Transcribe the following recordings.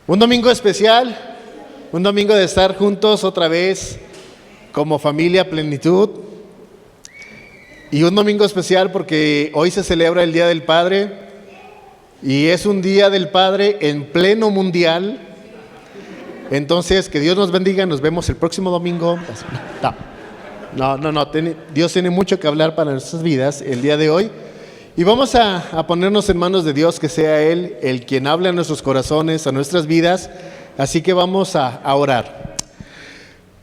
Un domingo especial, un domingo de estar juntos otra vez como familia Plenitud. Y un domingo especial porque hoy se celebra el Día del Padre y es un Día del Padre en pleno mundial. Entonces, que Dios nos bendiga, nos vemos el próximo domingo. No, Dios tiene mucho que hablar para nuestras vidas el día de hoy. Y vamos a ponernos en manos de Dios, que sea Él el quien hable a nuestros corazones, a nuestras vidas. Así que vamos a orar.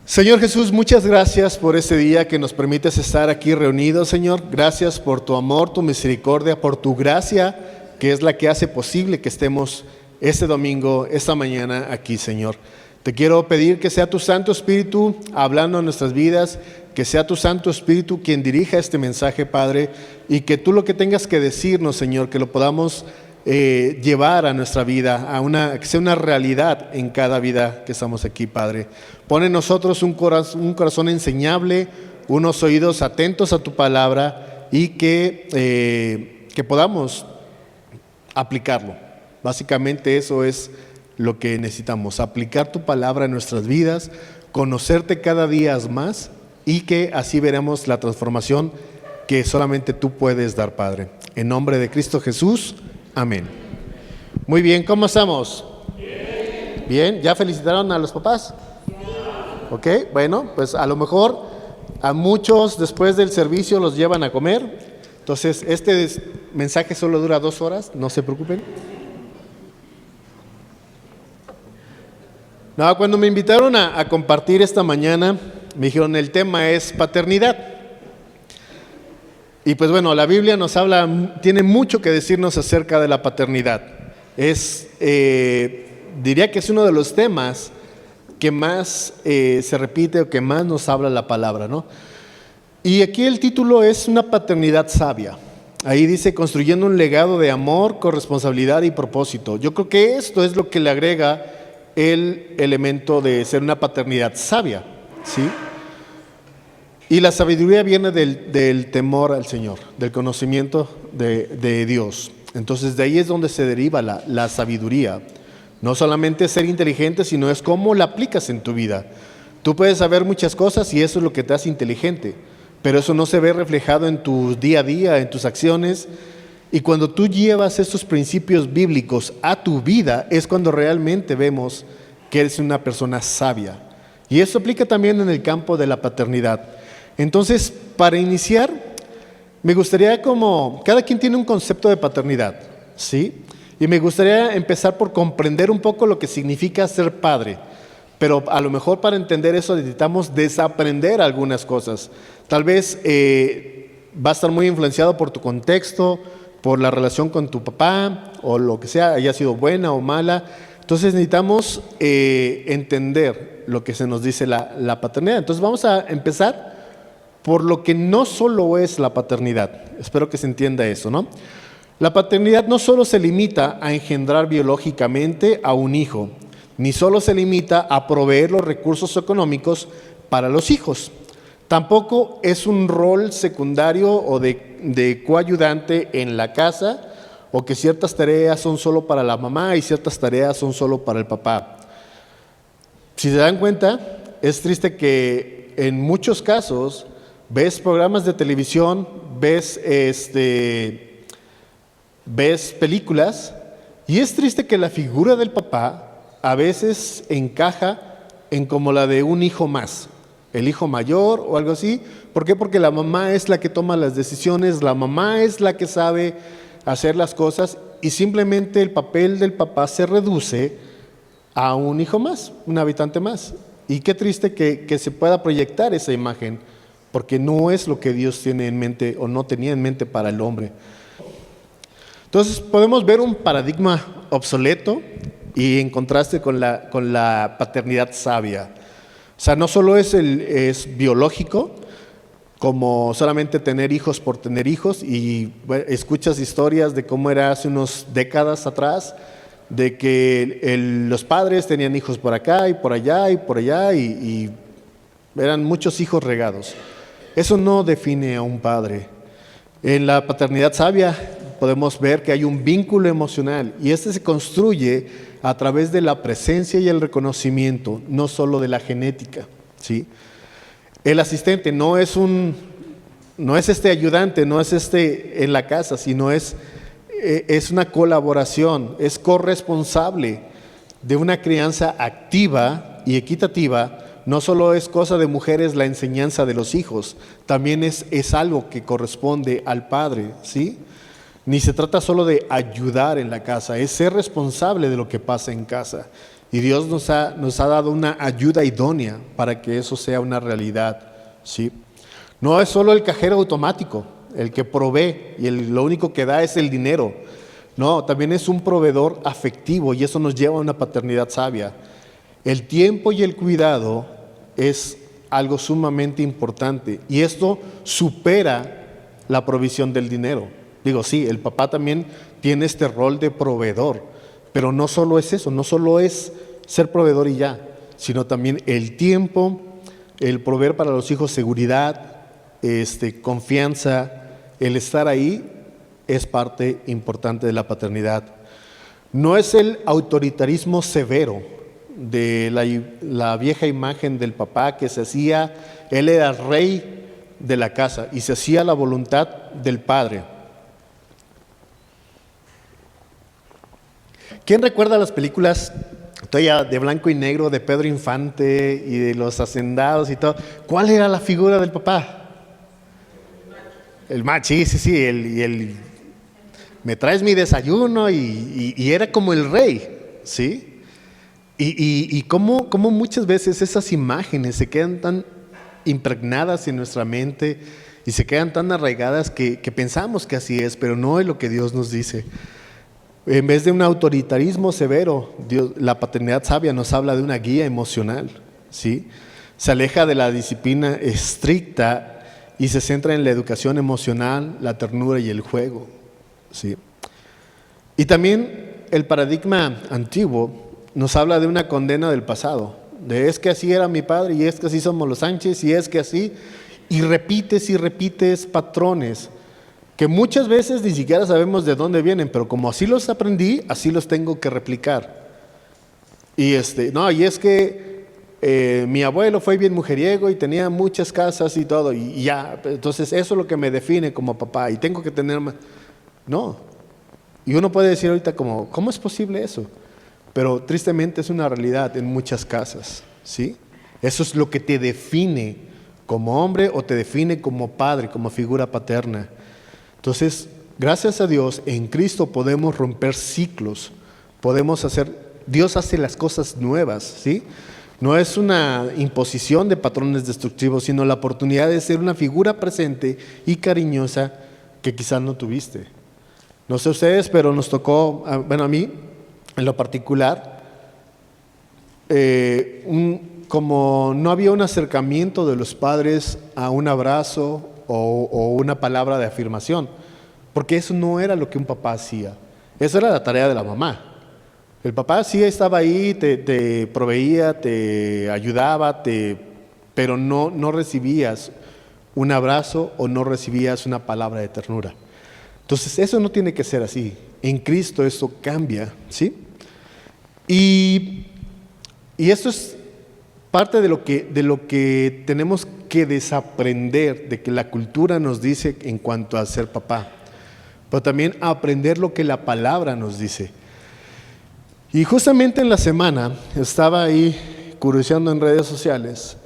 Señor Jesús, muchas gracias por este día que nos permites estar aquí reunidos, Señor. Gracias por tu amor, tu misericordia, por tu gracia, que es la que hace posible que estemos este domingo, esta mañana aquí, Señor. Te quiero pedir que sea tu Santo Espíritu hablando en nuestras vidas, que sea tu Santo Espíritu quien dirija este mensaje, Padre, y que tú lo que tengas que decirnos, Señor, que lo podamos llevar a nuestra vida, que sea una realidad en cada vida que estamos aquí, Padre. Pon en nosotros un corazón enseñable, unos oídos atentos a tu palabra y que podamos aplicarlo. Básicamente eso es lo que necesitamos, aplicar tu palabra en nuestras vidas, conocerte cada día más y que así veremos la transformación que solamente tú puedes dar, Padre. En nombre de Cristo Jesús, amén. Muy bien, ¿cómo estamos? Bien, ¿ya felicitaron a los papás? Ok, bueno, pues a lo mejor a muchos después del servicio los llevan a comer. Entonces, este mensaje solo dura 2 horas, no se preocupen. No, cuando me invitaron a compartir esta mañana, me dijeron el tema es paternidad. Y pues bueno, la Biblia nos tiene mucho que decirnos acerca de la paternidad. Diría que es uno de los temas que más se repite o que más nos habla la palabra, ¿no? Y aquí el título es una paternidad sabia. Ahí dice, construyendo un legado de amor, corresponsabilidad y propósito. Yo creo que esto es lo que le agrega el elemento de ser una paternidad sabia, ¿sí? Y la sabiduría viene del temor al Señor, del conocimiento de Dios. Entonces de ahí es donde se deriva la sabiduría. No solamente ser inteligente, sino es cómo la aplicas en tu vida. Tú puedes saber muchas cosas y eso es lo que te hace inteligente, pero eso no se ve reflejado en tu día a día, en tus acciones. Y cuando tú llevas estos principios bíblicos a tu vida, es cuando realmente vemos que eres una persona sabia. Y eso aplica también en el campo de la paternidad. Entonces, para iniciar, me gustaría cada quien tiene un concepto de paternidad, ¿sí? Y me gustaría empezar por comprender un poco lo que significa ser padre. Pero a lo mejor para entender eso necesitamos desaprender algunas cosas. Tal vez va a estar muy influenciado por tu contexto, por la relación con tu papá o lo que sea, haya sido buena o mala. Entonces necesitamos entender lo que se nos dice la paternidad. Entonces vamos a empezar por lo que no solo es la paternidad. Espero que se entienda eso, ¿no? La paternidad no solo se limita a engendrar biológicamente a un hijo, ni solo se limita a proveer los recursos económicos para los hijos. Tampoco es un rol secundario o de coayudante en la casa, o que ciertas tareas son solo para la mamá y ciertas tareas son solo para el papá. Si se dan cuenta, es triste que en muchos casos ves programas de televisión, ves películas, y es triste que la figura del papá a veces encaja en como la de un hijo más, el hijo mayor o algo así. ¿Por qué? Porque la mamá es la que toma las decisiones, la mamá es la que sabe hacer las cosas y simplemente el papel del papá se reduce a un hijo más, un habitante más. Y qué triste que se pueda proyectar esa imagen, porque no es lo que Dios tiene en mente o no tenía en mente para el hombre. Entonces podemos ver un paradigma obsoleto y en contraste con la paternidad sabia. O sea, no solo es biológico, como solamente tener hijos por tener hijos, y bueno, escuchas historias de cómo era hace unas décadas atrás, de que los padres tenían hijos por acá y por allá y por allá y eran muchos hijos regados. Eso no define a un padre. En la paternidad sabia podemos ver que hay un vínculo emocional y este se construye a través de la presencia y el reconocimiento, no solo de la genética, ¿sí? El asistente no es este ayudante, no es este en la casa, sino es una colaboración, es corresponsable de una crianza activa y equitativa. No solo es cosa de mujeres la enseñanza de los hijos, también es algo que corresponde al padre, ¿sí? Ni se trata solo de ayudar en la casa, es ser responsable de lo que pasa en casa. Y Dios nos ha dado una ayuda idónea para que eso sea una realidad, ¿sí? No es solo el cajero automático, el que provee y lo único que da es el dinero. No, también es un proveedor afectivo y eso nos lleva a una paternidad sabia. El tiempo y el cuidado es algo sumamente importante y esto supera la provisión del dinero. Digo, sí, el papá también tiene este rol de proveedor, pero no solo es eso, no solo es ser proveedor y ya, sino también el tiempo, el proveer para los hijos seguridad, confianza, el estar ahí es parte importante de la paternidad. No es el autoritarismo severo de la vieja imagen del papá que se hacía, él era el rey de la casa y se hacía la voluntad del padre. ¿Quién recuerda las películas todavía de blanco y negro de Pedro Infante y de los hacendados y todo? ¿Cuál era la figura del papá? El macho, sí, me traes mi desayuno y era como el rey, ¿sí? Y cómo muchas veces esas imágenes se quedan tan impregnadas en nuestra mente y se quedan tan arraigadas que pensamos que así es, pero no es lo que Dios nos dice. En vez de un autoritarismo severo, la paternidad sabia nos habla de una guía emocional, ¿sí? Se aleja de la disciplina estricta y se centra en la educación emocional, la ternura y el juego, ¿sí? Y también el paradigma antiguo nos habla de una condena del pasado, de es que así era mi padre y es que así somos los Sánchez y es que así, y repites patrones que muchas veces ni siquiera sabemos de dónde vienen, pero como así los aprendí, así los tengo que replicar. Y es que mi abuelo fue bien mujeriego y tenía muchas casas y todo, y ya, entonces eso es lo que me define como papá y tengo que tener más. No. Y uno puede decir ahorita como, ¿cómo es posible eso? Pero tristemente es una realidad en muchas casas, ¿sí? Eso es lo que te define como hombre o te define como padre, como figura paterna. Entonces, gracias a Dios, en Cristo podemos romper ciclos, Dios hace las cosas nuevas, ¿sí? No es una imposición de patrones destructivos, sino la oportunidad de ser una figura presente y cariñosa que quizás no tuviste. No sé ustedes, pero nos tocó, bueno, a mí, en lo particular, como no había un acercamiento de los padres a un abrazo o una palabra de afirmación, porque eso no era lo que un papá hacía, eso era la tarea de la mamá. El papá sí estaba ahí, te proveía, te ayudaba, pero no recibías un abrazo o no recibías una palabra de ternura. Entonces eso no tiene que ser así. En Cristo eso cambia, ¿sí? Y esto es parte de lo que tenemos que desaprender, de que la cultura nos dice en cuanto a ser papá, pero también aprender lo que la palabra nos dice. Y justamente en la semana estaba ahí curioseando en redes sociales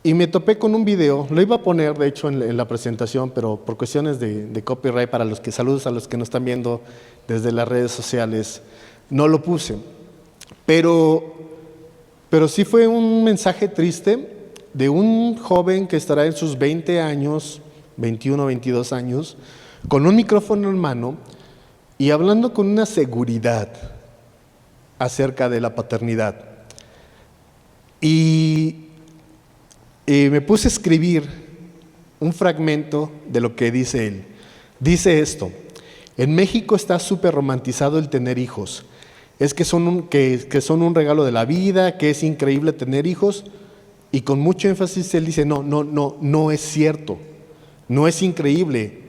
y me topé con un video, lo iba a poner de hecho en la presentación, pero por cuestiones de copyright, saludos a los que nos están viendo desde las redes sociales, no lo puse. Pero sí fue un mensaje triste de un joven que estará en sus 20 años, 21, 22 años, con un micrófono en mano y hablando con una seguridad acerca de la paternidad. Y me puse a escribir un fragmento de lo que dice él. Dice esto: en México está súper romantizado el tener hijos. Es que son un regalo de la vida, que es increíble tener hijos. Y con mucho énfasis él dice, no es cierto. No es increíble.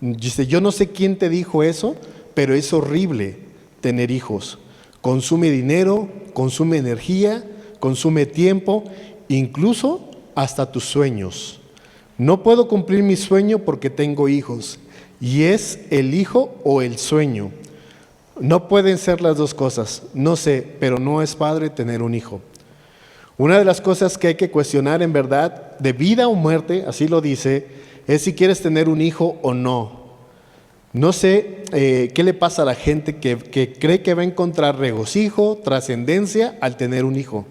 Dice, yo no sé quién te dijo eso, pero es horrible tener hijos. Consume dinero, consume energía, consume tiempo, incluso hasta tus sueños. No puedo cumplir mi sueño porque tengo hijos. Y es el hijo o el sueño. No pueden ser las dos cosas. No sé, pero no es padre tener un hijo. Una de las cosas que hay que cuestionar en verdad, de vida o muerte, así lo dice, es si quieres tener un hijo o no. No sé qué le pasa a la gente que cree que va a encontrar regocijo, trascendencia al tener un hijo.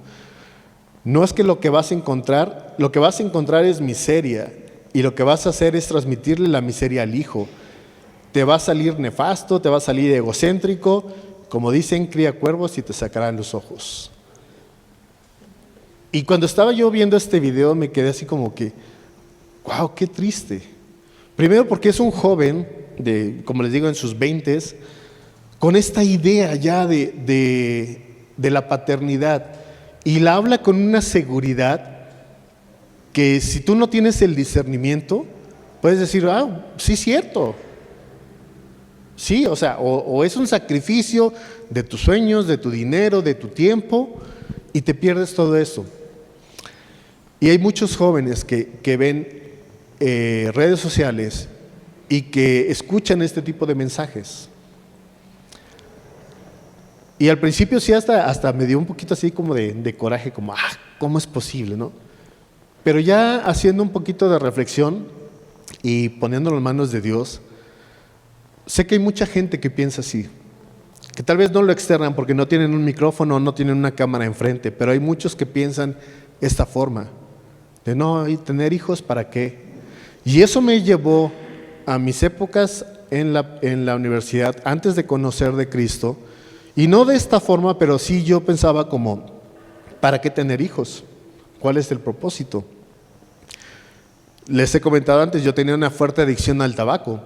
No es que lo que vas a encontrar es miseria, y lo que vas a hacer es transmitirle la miseria al hijo. Te va a salir nefasto, te va a salir egocéntrico, como dicen, cría cuervos y te sacarán los ojos. Y cuando estaba yo viendo este video me quedé así como que, wow, qué triste. Primero porque es un joven, como les digo, en sus 20s, con esta idea ya de la paternidad, y la habla con una seguridad que si tú no tienes el discernimiento, puedes decir, sí es cierto. Sí, o sea, o es un sacrificio de tus sueños, de tu dinero, de tu tiempo, y te pierdes todo eso. Y hay muchos jóvenes que ven redes sociales y que escuchan este tipo de mensajes. Y al principio sí hasta me dio un poquito así como de coraje, como, ¿cómo es posible, no? Pero ya haciendo un poquito de reflexión y poniéndolo en manos de Dios, sé que hay mucha gente que piensa así, que tal vez no lo externan porque no tienen un micrófono, no tienen una cámara enfrente, pero hay muchos que piensan esta forma, de no, ¿y tener hijos para qué? Y eso me llevó a mis épocas en la universidad, antes de conocer de Cristo, y no de esta forma, pero sí yo pensaba como, ¿para qué tener hijos? ¿Cuál es el propósito? Les he comentado antes, yo tenía una fuerte adicción al tabaco.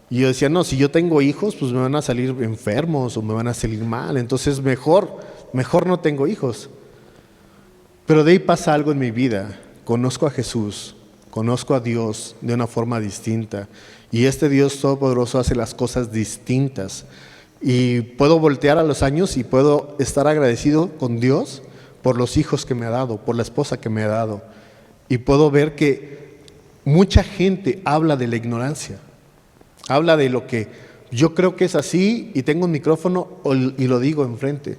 Y yo decía, no, si yo tengo hijos, pues me van a salir enfermos o me van a salir mal. Entonces mejor no tengo hijos. Pero de ahí pasa algo en mi vida. Conozco a Jesús, conozco a Dios de una forma distinta. Y este Dios todopoderoso hace las cosas distintas. Y puedo voltear a los años y puedo estar agradecido con Dios por los hijos que me ha dado, por la esposa que me ha dado. Y puedo ver que mucha gente habla de la ignorancia, habla de lo que yo creo que es así y tengo un micrófono y lo digo enfrente.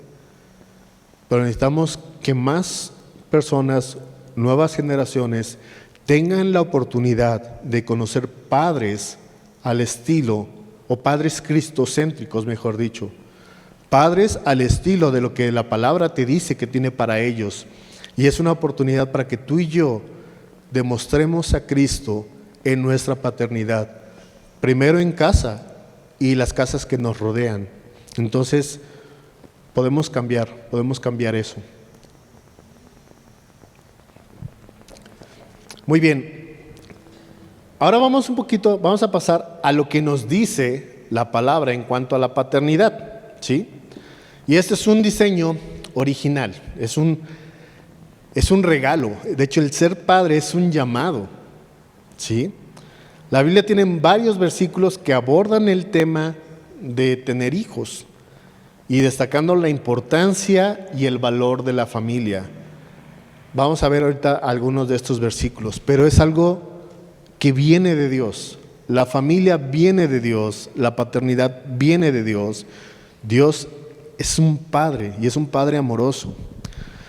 Pero necesitamos que más personas, nuevas generaciones, tengan la oportunidad de conocer padres al estilo, o padres cristocéntricos, mejor dicho. Padres al estilo de lo que la palabra te dice que tiene para ellos. Y es una oportunidad para que tú y yo demostremos a Cristo en nuestra paternidad. Primero en casa y las casas que nos rodean. Entonces, podemos cambiar eso. Muy bien. Ahora vamos a pasar a lo que nos dice la palabra en cuanto a la paternidad, ¿sí? Y este es un diseño original, es un regalo. De hecho, el ser padre es un llamado, ¿sí? La Biblia tiene varios versículos que abordan el tema de tener hijos y destacando la importancia y el valor de la familia. Vamos a ver ahorita algunos de estos versículos, pero es algo que viene de Dios. La familia viene de Dios, la paternidad viene de Dios. Dios es un padre y es un padre amoroso.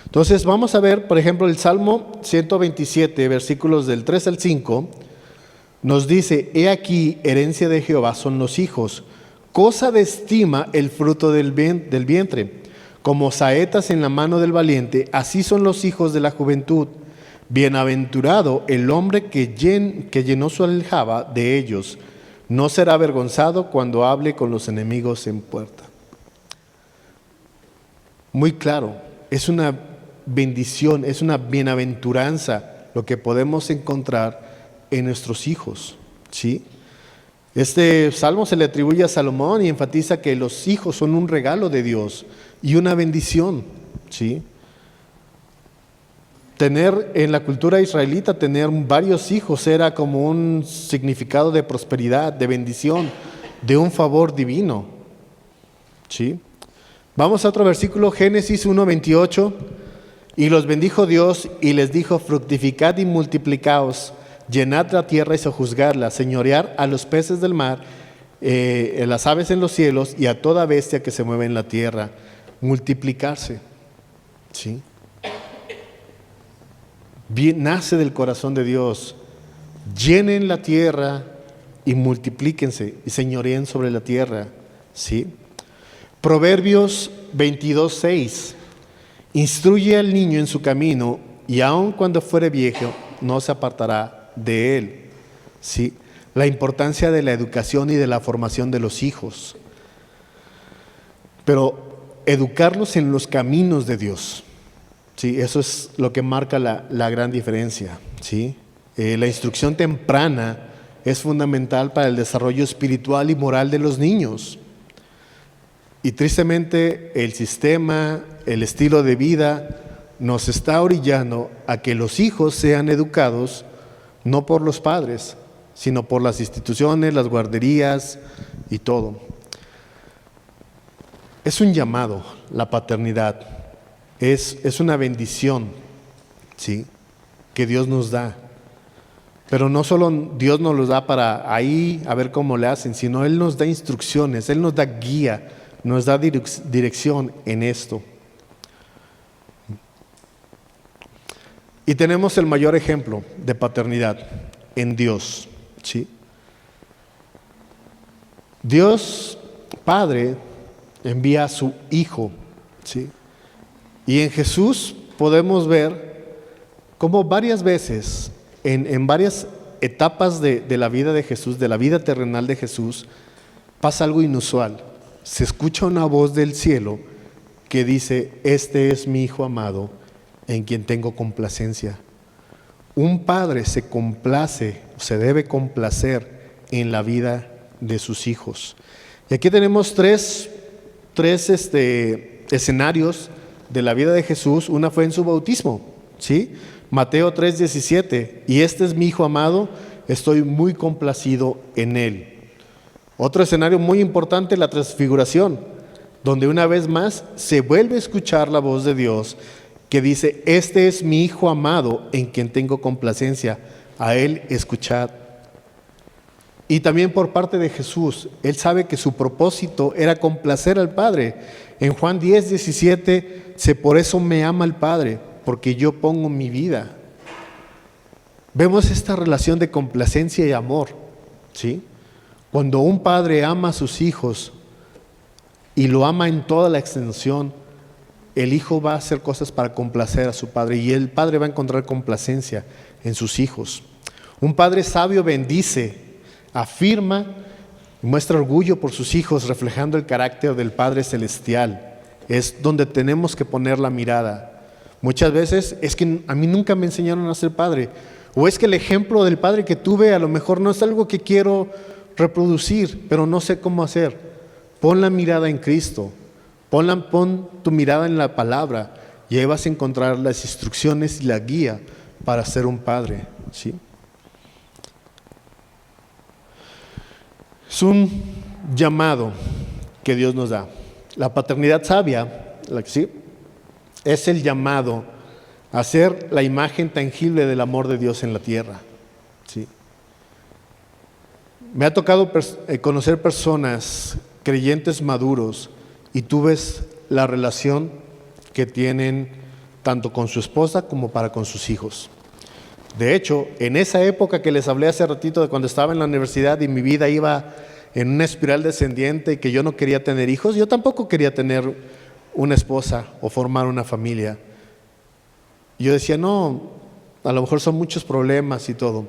Entonces vamos a ver, por ejemplo, el Salmo 127, versículos del 3 al 5, nos dice, he aquí, herencia de Jehová son los hijos, cosa de estima el fruto del vientre. Como saetas en la mano del valiente, así son los hijos de la juventud. Bienaventurado el hombre que llenó su aljaba de ellos. No será avergonzado cuando hable con los enemigos en puerta. Muy claro, es una bendición, es una bienaventuranza lo que podemos encontrar en nuestros hijos, ¿sí? Este salmo se le atribuye a Salomón y enfatiza que los hijos son un regalo de Dios y una bendición, ¿sí? Tener en la cultura israelita, tener varios hijos era como un significado de prosperidad, de bendición, de un favor divino. ¿Sí? Vamos a otro versículo, Génesis 1:28. Y los bendijo Dios y les dijo: fructificad y multiplicaos, llenad la tierra y sojuzgadla, señorear a los peces del mar, a las aves en los cielos y a toda bestia que se mueve en la tierra. Multiplicarse. ¿Sí? Nace del corazón de Dios. Llenen la tierra y multiplíquense y señoreen sobre la tierra. ¿Sí? Proverbios 22:6. Instruye al niño en su camino y aun cuando fuere viejo no se apartará de él. ¿Sí? La importancia de la educación y de la formación de los hijos. Pero educarlos en los caminos de Dios. ¿Sí? Eso es lo que marca la gran diferencia. ¿Sí? La instrucción temprana es fundamental para el desarrollo espiritual y moral de los niños. Y tristemente el sistema, el estilo de vida nos está orillando a que los hijos sean educados no por los padres, sino por las instituciones, las guarderías y todo. Es un llamado, la paternidad, es una bendición, ¿sí?, que Dios nos da. Pero no solo Dios nos los da para ahí a ver cómo le hacen, sino Él nos da instrucciones, Él nos da guía, nos da dirección en esto. Y tenemos el mayor ejemplo de paternidad en Dios, ¿sí? Dios Padre envía a su Hijo, ¿sí? Y en Jesús podemos ver cómo varias veces, en varias etapas de la vida de Jesús, de la vida terrenal de Jesús, pasa algo inusual. Se escucha una voz del cielo que dice: este es mi Hijo amado, en quien tengo complacencia. Un padre se complace, se debe complacer en la vida de sus hijos. Y aquí tenemos tres escenarios de la vida de Jesús. Una fue en su bautismo, ¿sí? Mateo 3:17, y este es mi Hijo amado, estoy muy complacido en él. Otro escenario muy importante, la transfiguración, donde una vez más se vuelve a escuchar la voz de Dios que dice: este es mi Hijo amado en quien tengo complacencia, a él escuchad. Y también por parte de Jesús, Él sabe que su propósito era complacer al Padre. En Juan 10:17, dice: por eso me ama el Padre, porque yo pongo mi vida. Vemos esta relación de complacencia y amor, ¿sí? Cuando un padre ama a sus hijos y lo ama en toda la extensión, el hijo va a hacer cosas para complacer a su padre, y el padre va a encontrar complacencia en sus hijos. Un padre sabio bendice, afirma y muestra orgullo por sus hijos, reflejando el carácter del Padre Celestial. Es donde tenemos que poner la mirada. Muchas veces es que a mí nunca me enseñaron a ser padre, o es que el ejemplo del padre que tuve a lo mejor no es algo que quiero reproducir, pero no sé cómo hacer. Pon la mirada en Cristo, pon tu mirada en la palabra, y ahí vas a encontrar las instrucciones y la guía para ser un padre, ¿sí? Es un llamado que Dios nos da. La paternidad sabia, ¿sí?, es el llamado a ser la imagen tangible del amor de Dios en la tierra, ¿sí? Me ha tocado conocer personas, creyentes maduros, y tú ves la relación que tienen tanto con su esposa como para con sus hijos. De hecho, en esa época que les hablé hace ratito, de cuando estaba en la universidad y mi vida iba en una espiral descendiente y que yo no quería tener hijos, yo tampoco quería tener una esposa o formar una familia. Yo decía: no, a lo mejor son muchos problemas y todo.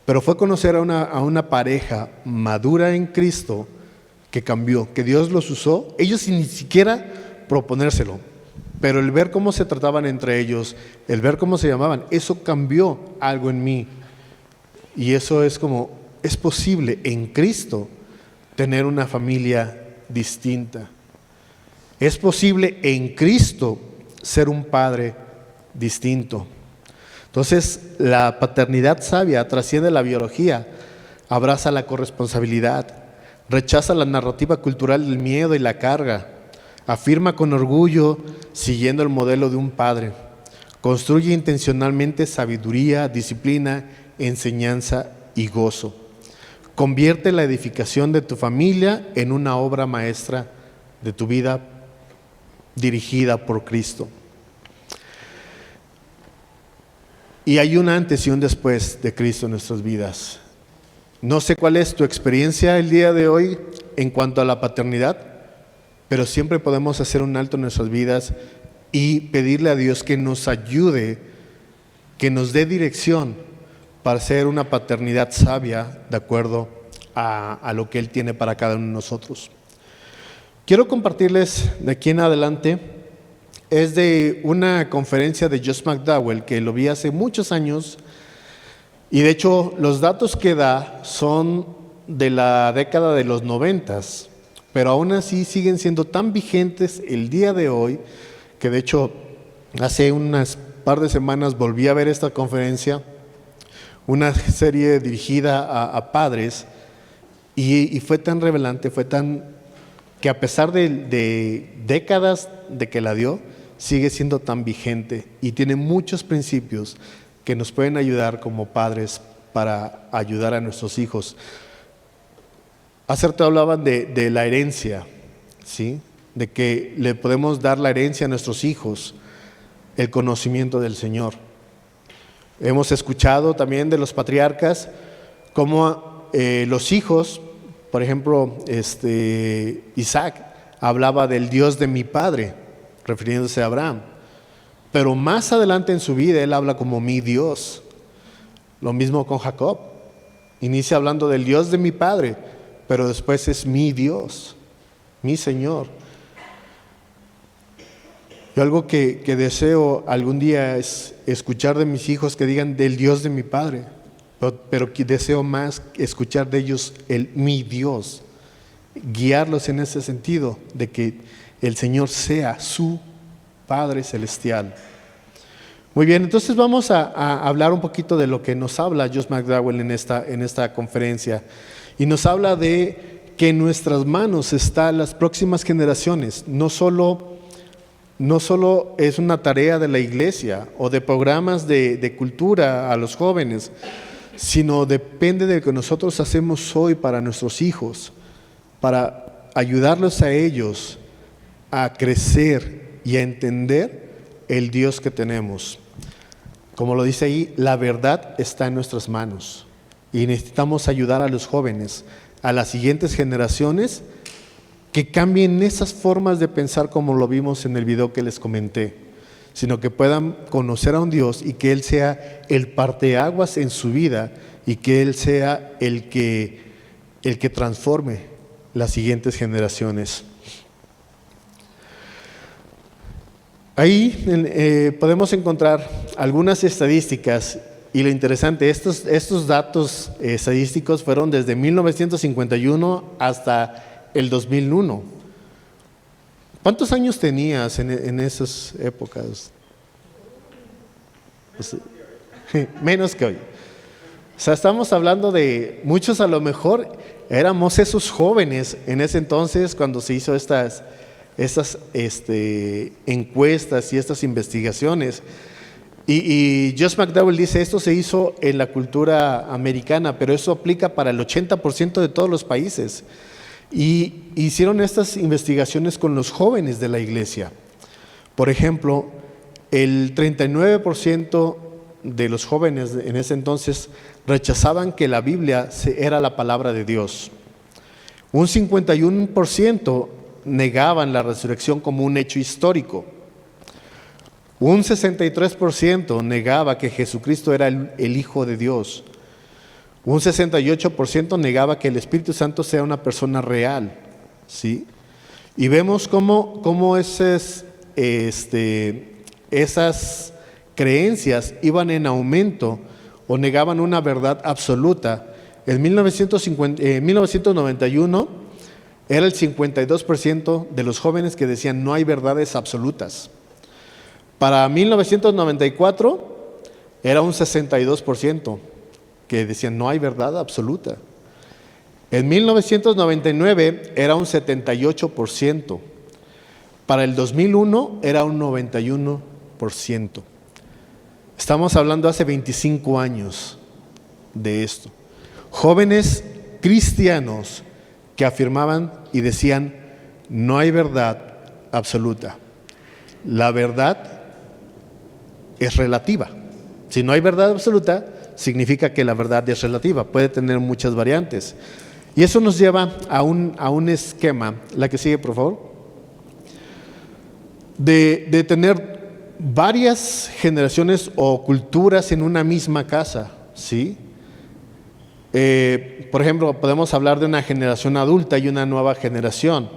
Pero fue conocer a una pareja madura en Cristo que cambió, que Dios los usó, ellos sin ni siquiera proponérselo, pero el ver cómo se trataban entre ellos, el ver cómo se llamaban, eso cambió algo en mí. Y eso es como, es posible en Cristo tener una familia distinta. Es posible en Cristo ser un padre distinto. Entonces, la paternidad sabia trasciende la biología, abraza la corresponsabilidad, rechaza la narrativa cultural del miedo y la carga, afirma con orgullo, siguiendo el modelo de un padre, construye intencionalmente sabiduría, disciplina, enseñanza y gozo. Convierte la edificación de tu familia en una obra maestra de tu vida dirigida por Cristo. Y hay un antes y un después de Cristo en nuestras vidas. No sé cuál es tu experiencia el día de hoy en cuanto a la paternidad, pero siempre podemos hacer un alto en nuestras vidas y pedirle a Dios que nos ayude, que nos dé dirección para ser una paternidad sabia de acuerdo a lo que Él tiene para cada uno de nosotros. Quiero compartirles de aquí en adelante, es de una conferencia de Josh McDowell que lo vi hace muchos años, y de hecho los datos que da son de la década de los 90s, pero aún así siguen siendo tan vigentes el día de hoy, que de hecho hace unas par de semanas volví a ver esta conferencia, una serie dirigida a padres, y fue tan revelante, fue tan que a pesar de décadas de que la dio, sigue siendo tan vigente y tiene muchos principios que nos pueden ayudar como padres para ayudar a nuestros hijos. Hace rato hablaban de la herencia, ¿sí? De que le podemos dar la herencia a nuestros hijos, el conocimiento del Señor. Hemos escuchado también de los patriarcas cómo los hijos, por ejemplo, Isaac hablaba del Dios de mi padre, refiriéndose a Abraham. Pero más adelante en su vida él habla como mi Dios. Lo mismo con Jacob. Inicia hablando del Dios de mi padre, pero después es mi Dios, mi Señor. Yo algo que deseo algún día es escuchar de mis hijos que digan del Dios de mi padre, pero que deseo más escuchar de ellos el mi Dios, guiarlos en ese sentido de que el Señor sea su Padre Celestial. Muy bien, entonces vamos a hablar un poquito de lo que nos habla Josh McDowell en esta conferencia, y nos habla de que en nuestras manos están las próximas generaciones. No solo es una tarea de la iglesia o de programas de cultura a los jóvenes, sino depende de lo que nosotros hacemos hoy para nuestros hijos, para ayudarlos a ellos a crecer y a entender el Dios que tenemos. Como lo dice ahí, la verdad está en nuestras manos y necesitamos ayudar a los jóvenes, a las siguientes generaciones, que cambien esas formas de pensar como lo vimos en el video que les comenté, sino que puedan conocer a un Dios y que Él sea el parteaguas en su vida y que Él sea el que transforme las siguientes generaciones. Ahí podemos encontrar algunas estadísticas, y lo interesante, estos datos estadísticos fueron desde 1951 hasta el 2001. ¿Cuántos años tenías en esas épocas? Pues, menos que hoy. O sea, estamos hablando de muchos, a lo mejor éramos esos jóvenes en ese entonces cuando se hizo estas encuestas y estas investigaciones. Y Josh McDowell dice, esto se hizo en la cultura americana, pero eso aplica para el 80% de todos los países. Y hicieron estas investigaciones con los jóvenes de la iglesia. Por ejemplo, el 39% de los jóvenes en ese entonces rechazaban que la Biblia era la palabra de Dios. Un 51% negaban la resurrección como un hecho histórico. Un 63% negaba que Jesucristo era el Hijo de Dios. Un 68% negaba que el Espíritu Santo sea una persona real, ¿sí? Y vemos cómo esas creencias iban en aumento o negaban una verdad absoluta. En 1991 era el 52% de los jóvenes que decían no hay verdades absolutas. Para 1994 era un 62% que decían no hay verdad absoluta. En 1999 era un 78%. Para el 2001 era un 91%. Estamos hablando hace 25 años de esto. Jóvenes cristianos que afirmaban y decían, no hay verdad absoluta. La verdad es relativa. Si no hay verdad absoluta, significa que la verdad es relativa. Puede tener muchas variantes. Y eso nos lleva a un esquema, la que sigue por favor, de tener varias generaciones o culturas en una misma casa, ¿sí? Por ejemplo, podemos hablar de una generación adulta y una nueva generación,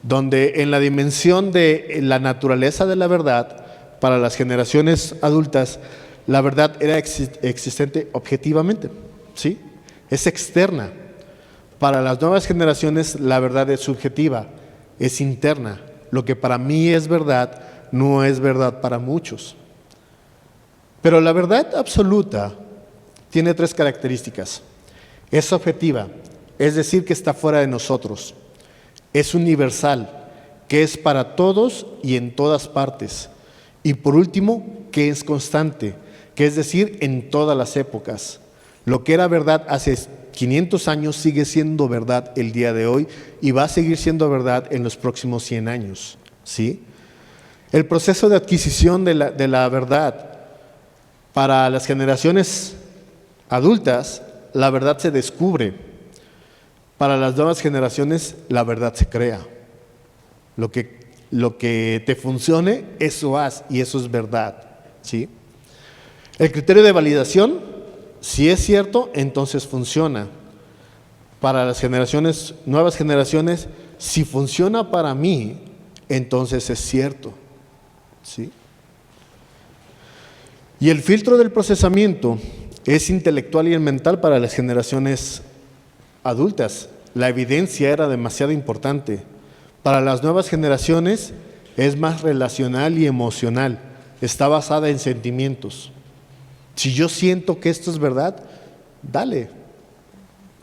donde en la dimensión de la naturaleza de la verdad, para las generaciones adultas, la verdad era existente objetivamente, ¿sí? Es externa. Para las nuevas generaciones, la verdad es subjetiva, es interna. Lo que para mí es verdad, no es verdad para muchos. Pero la verdad absoluta tiene 3 características. Es objetiva, es decir, que está fuera de nosotros. Es universal, que es para todos y en todas partes. Y por último, que es constante, que es decir, en todas las épocas. Lo que era verdad hace 500 años sigue siendo verdad el día de hoy y va a seguir siendo verdad en los próximos 100 años, ¿sí? El proceso de adquisición de la verdad para las generaciones adultas, la verdad se descubre. Para las nuevas generaciones, la verdad se crea. Lo que te funcione, eso haz y eso es verdad, ¿sí? El criterio de validación, si es cierto, entonces funciona. Para las nuevas generaciones, si funciona para mí, entonces es cierto, ¿sí? Y el filtro del procesamiento es intelectual y mental para las generaciones adultas. La evidencia era demasiado importante. Para las nuevas generaciones es más relacional y emocional. Está basada en sentimientos. Si yo siento que esto es verdad, dale,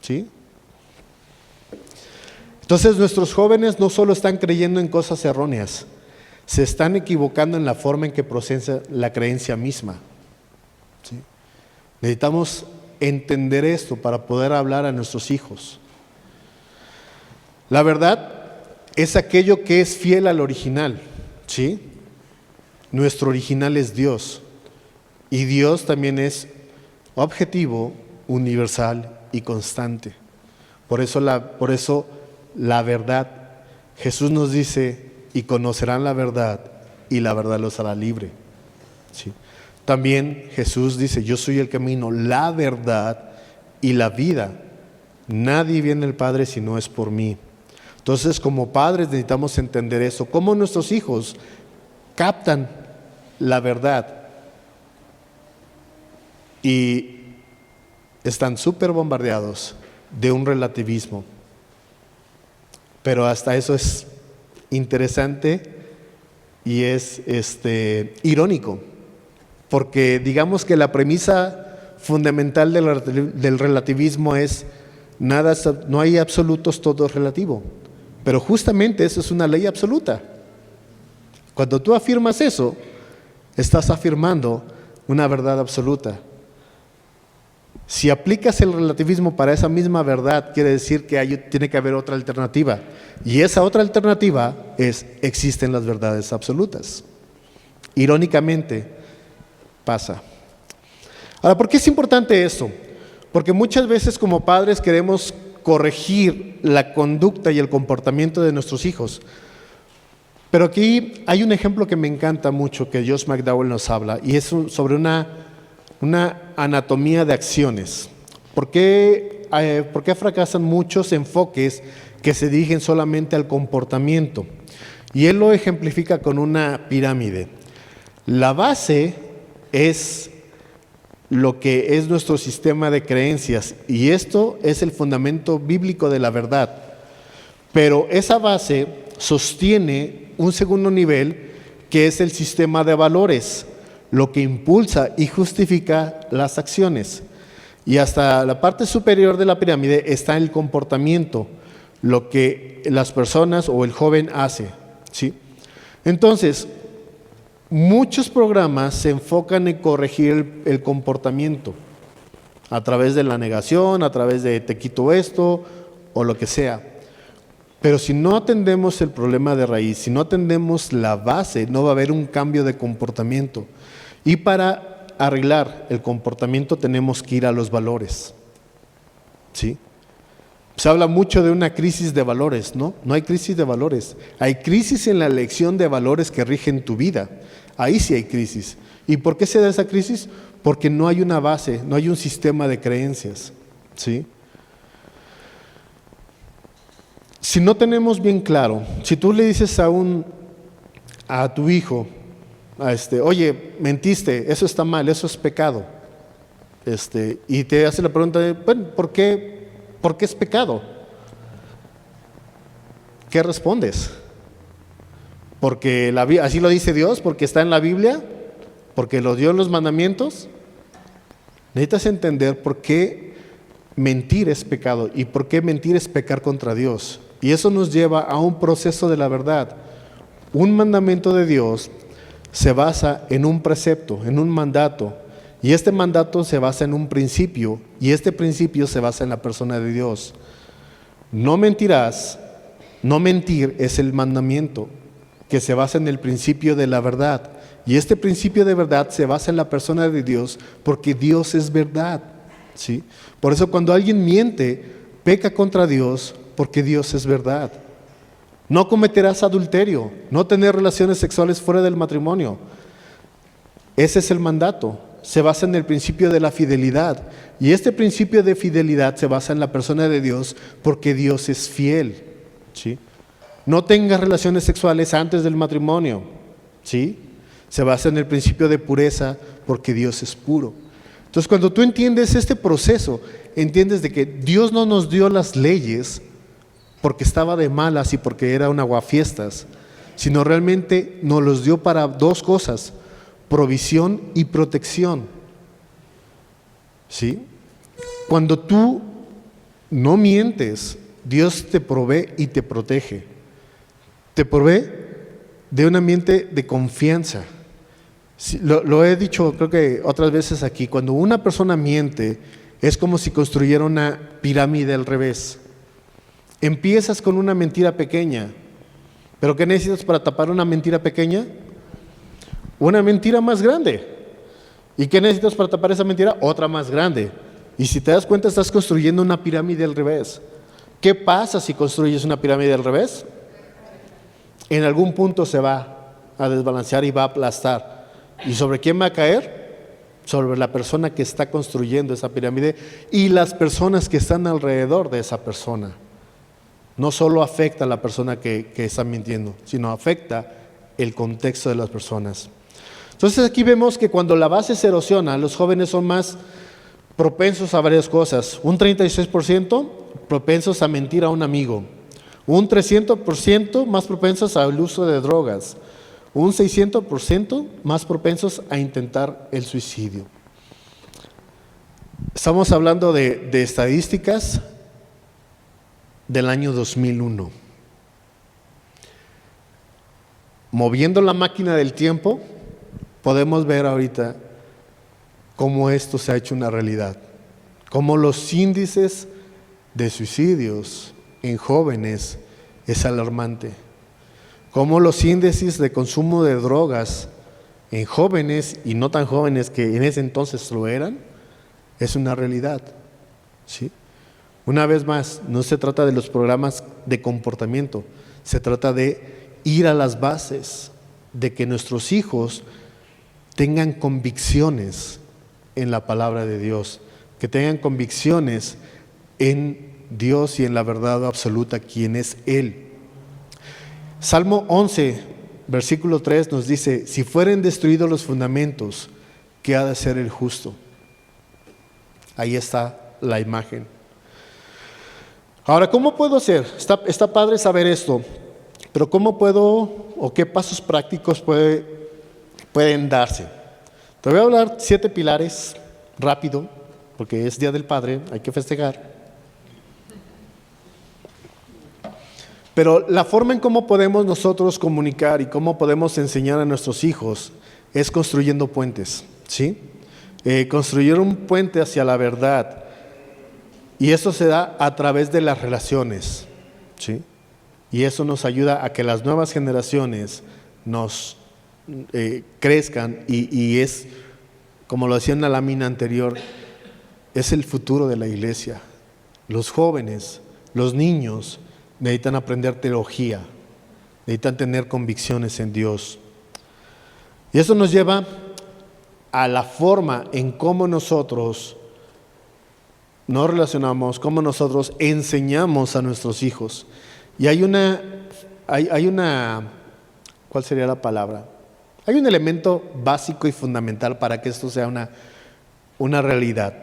¿sí? Entonces nuestros jóvenes no solo están creyendo en cosas erróneas, se están equivocando en la forma en que procesa la creencia misma, ¿sí? Necesitamos entender esto para poder hablar a nuestros hijos. La verdad es aquello que es fiel al original, ¿sí? Nuestro original es Dios. Y Dios también es objetivo, universal y constante. Por eso la verdad, Jesús nos dice, y conocerán la verdad, y la verdad los hará libre. ¿Sí? También Jesús dice, yo soy el camino, la verdad y la vida. Nadie viene al Padre si no es por mí. Entonces, como padres necesitamos entender eso. ¿Cómo nuestros hijos captan la verdad? Y están súper bombardeados de un relativismo. Pero hasta eso es interesante y es irónico, porque digamos que la premisa fundamental del relativismo es no hay absolutos, todo es relativo. Pero justamente eso es una ley absoluta. Cuando tú afirmas eso, estás afirmando una verdad absoluta. Si aplicas el relativismo para esa misma verdad, quiere decir que tiene que haber otra alternativa. Y esa otra alternativa existen las verdades absolutas. Irónicamente, pasa. Ahora, ¿por qué es importante esto? Porque muchas veces como padres queremos corregir la conducta y el comportamiento de nuestros hijos. Pero aquí hay un ejemplo que me encanta mucho, que Josh McDowell nos habla, y es sobre una anatomía de acciones. ¿Por qué fracasan muchos enfoques que se dirigen solamente al comportamiento? Y él lo ejemplifica con una pirámide. La base es lo que es nuestro sistema de creencias, y esto es el fundamento bíblico de la verdad. Pero esa base sostiene un segundo nivel, que es el sistema de valores. lo que impulsa y justifica las acciones. Y hasta la parte superior de la pirámide está el comportamiento, lo que las personas o el joven hace, ¿sí? Entonces, muchos programas se enfocan en corregir el comportamiento a través de la negación, a través de te quito esto o lo que sea. Pero si no atendemos el problema de raíz, si no atendemos la base, no va a haber un cambio de comportamiento. Y para arreglar el comportamiento tenemos que ir a los valores, ¿sí? Se habla mucho de una crisis de valores, ¿no? No hay crisis de valores. Hay crisis en la elección de valores que rigen tu vida. Ahí sí hay crisis. ¿Y por qué se da esa crisis? Porque no hay una base, no hay un sistema de creencias, ¿sí? Si no tenemos bien claro, si tú le dices a tu hijo, oye, mentiste, eso está mal, eso es pecado, y te hace la pregunta de, bueno, ¿por qué es pecado? ¿Qué respondes? Porque así lo dice Dios, porque está en la Biblia, porque lo dio en los mandamientos. Necesitas entender por qué mentir es pecado y por qué mentir es pecar contra Dios. Y eso nos lleva a un proceso de la verdad. Un mandamiento de Dios se basa en un precepto, en un mandato. Y este mandato se basa en un principio. Y este principio se basa en la persona de Dios. No mentirás. No mentir es el mandamiento que se basa en el principio de la verdad. Y este principio de verdad se basa en la persona de Dios porque Dios es verdad, ¿sí? Por eso cuando alguien miente, peca contra Dios porque Dios es verdad. No cometerás adulterio, no tener relaciones sexuales fuera del matrimonio. Ese es el mandato. Se basa en el principio de la fidelidad. Y este principio de fidelidad se basa en la persona de Dios porque Dios es fiel, ¿sí? No tengas relaciones sexuales antes del matrimonio, ¿sí? Se basa en el principio de pureza porque Dios es puro. Entonces, cuando tú entiendes este proceso, entiendes de que Dios no nos dio las leyes porque estaba de malas y porque era un aguafiestas, sino realmente nos los dio para dos cosas: provisión y protección, ¿sí? Cuando tú no mientes, Dios te provee y te protege. Te provee de un ambiente de confianza. Sí, lo he dicho creo que otras veces aquí, cuando una persona miente es como si construyera una pirámide al revés. Empiezas con una mentira pequeña, pero ¿qué necesitas para tapar una mentira pequeña? Una mentira más grande. ¿Y qué necesitas para tapar esa mentira? Otra más grande. Y si te das cuenta, estás construyendo una pirámide al revés. ¿Qué pasa si construyes una pirámide al revés? En algún punto se va a desbalancear y va a aplastar. ¿Y sobre quién va a caer? Sobre la persona que está construyendo esa pirámide y las personas que están alrededor de esa persona. No solo afecta a la persona que está mintiendo, sino afecta el contexto de las personas. Entonces aquí vemos que cuando la base se erosiona, los jóvenes son más propensos a varias cosas. Un 36% propensos a mentir a un amigo. Un 300% más propensos al uso de drogas. Un 600% más propensos a intentar el suicidio. Estamos hablando de estadísticas del año 2001. Moviendo la máquina del tiempo, podemos ver ahorita cómo esto se ha hecho una realidad. Cómo los índices de suicidios en jóvenes es alarmante. Cómo los índices de consumo de drogas en jóvenes y no tan jóvenes que en ese entonces lo eran, es una realidad, ¿sí? Una vez más, no se trata de los programas de comportamiento, se trata de ir a las bases, de que nuestros hijos tengan convicciones en la palabra de Dios, que tengan convicciones en Dios y en la verdad absoluta, quien es Él. Salmo 11, versículo 3 nos dice: si fueren destruidos los fundamentos, ¿qué ha de hacer el justo? Ahí está la imagen. Ahora, ¿cómo puedo hacer? Está padre saber esto, pero ¿cómo puedo o qué pasos prácticos pueden darse? Te voy a hablar 7 pilares, rápido, porque es Día del Padre, hay que festejar. Pero la forma en cómo podemos nosotros comunicar y cómo podemos enseñar a nuestros hijos es construyendo puentes, ¿sí? Construir un puente hacia la verdad. Y eso se da a través de las relaciones, ¿sí? Y eso nos ayuda a que las nuevas generaciones nos crezcan y es, como lo decía en la lámina anterior, es el futuro de la iglesia. Los jóvenes, los niños necesitan aprender teología, necesitan tener convicciones en Dios. Y eso nos lleva a la forma en cómo nosotros nos relacionamos, cómo nosotros enseñamos a nuestros hijos. Y hay una, ¿cuál sería la palabra? Hay un elemento básico y fundamental para que esto sea una realidad.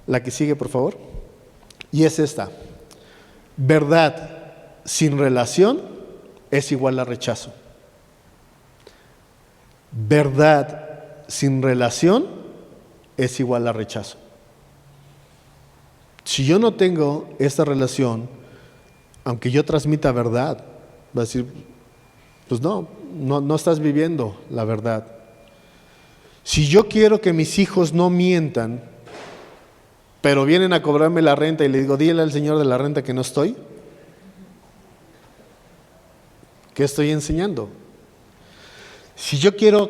La que sigue, por favor. Y es esta. Verdad sin relación es igual a rechazo. Verdad sin relación es igual a rechazo. Si yo no tengo esta relación, aunque yo transmita verdad, va a decir, pues no estás viviendo la verdad. Si yo quiero que mis hijos no mientan, pero vienen a cobrarme la renta y le digo, dile al señor de la renta que no estoy, ¿qué estoy enseñando? Si yo quiero